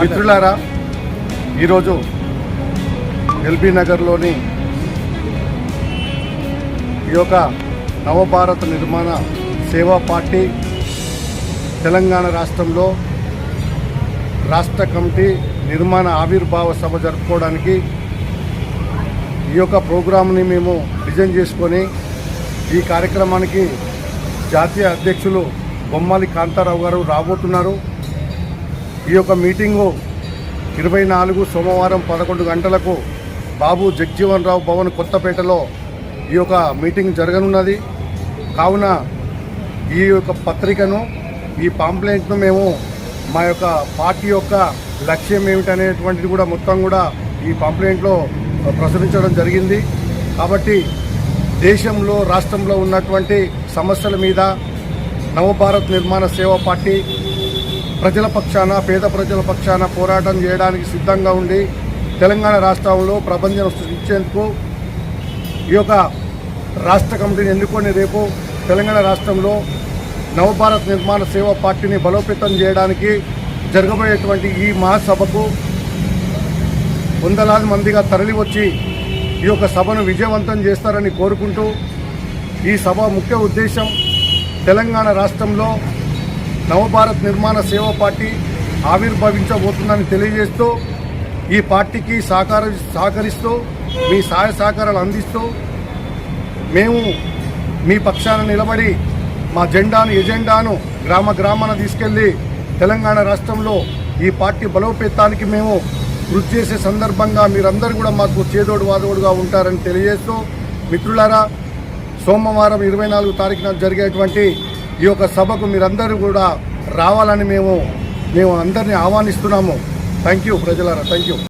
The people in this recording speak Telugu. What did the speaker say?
మిత్రులారా, ఈరోజు ఎల్బీ నగర్లోని ఈ యొక్క నవభారత నిర్మాణ సేవా పార్టీ తెలంగాణ రాష్ట్రంలో రాష్ట్ర కమిటీ నిర్మాణ ఆవిర్భావ సభ జరుపుకోవడానికి ఈ యొక్క ప్రోగ్రాంని మేము డిజైన్ చేసుకొని ఈ కార్యక్రమానికి జాతీయ అధ్యక్షులు బొమ్మాలి కాంతారావు గారు రాబోతున్నారు. ఈ యొక్క మీటింగు 24 సోమవారం 11 గంటలకు బాబు జగ్జీవన్ రావు భవన్ కొత్తపేటలో ఈ యొక్క మీటింగ్ జరగనున్నది. కావున ఈ యొక్క పత్రికను, ఈ పాంప్లెంట్ను మేము మా యొక్క పార్టీ యొక్క లక్ష్యం ఏమిటనేటువంటిది కూడా మొత్తం కూడా ఈ పాంప్లెంట్లో ప్రచురించడం జరిగింది. కాబట్టి దేశంలో రాష్ట్రంలో ఉన్నటువంటి సమస్యల మీద నవభారత్ నిర్మాణ సేవా పార్టీ ప్రజల పక్షాన, పేద ప్రజల పక్షాన పోరాటం చేయడానికి సిద్ధంగా ఉండి తెలంగాణ రాష్ట్రంలో ప్రపంచం సృష్టించేందుకు ఈ యొక్క రాష్ట్ర కమిటీని ఎన్నుకొని రేపు తెలంగాణ రాష్ట్రంలో నవభారత్ నిర్మాణ సేవా పార్టీని బలోపేతం చేయడానికి జరగబోయేటువంటి ఈ మహాసభకు వందలాది మందిగా తరలివచ్చి ఈ యొక్క సభను విజయవంతం చేస్తారని కోరుకుంటూ, ఈ సభ ముఖ్య ఉద్దేశం తెలంగాణ రాష్ట్రంలో నవభారత్ నిర్మాణ సేవా పార్టీ ఆవిర్భవించబోతుందని తెలియజేస్తూ, ఈ పార్టీకి సహకరిస్తూ మీ సహాయ సహకారాలు అందిస్తూ మేము మీ పక్షాన నిలబడి మా ఎజెండాను గ్రామ గ్రామాన తీసుకెళ్లి తెలంగాణ రాష్ట్రంలో ఈ పార్టీ బలోపేతానికి మేము కృషి చేసే సందర్భంగా మీరందరూ కూడా మాకు చేదోడు వాదోడుగా ఉంటారని తెలియజేస్తూ, మిత్రులారా, సోమవారం 24 తారీఖున జరిగేటువంటి ఈ యొక్క సభకు మీరందరూ కూడా రావాలని మేము అందరినీ ఆహ్వానిస్తున్నాము. థ్యాంక్ యూ ప్రజలారా, థ్యాంక్ యూ.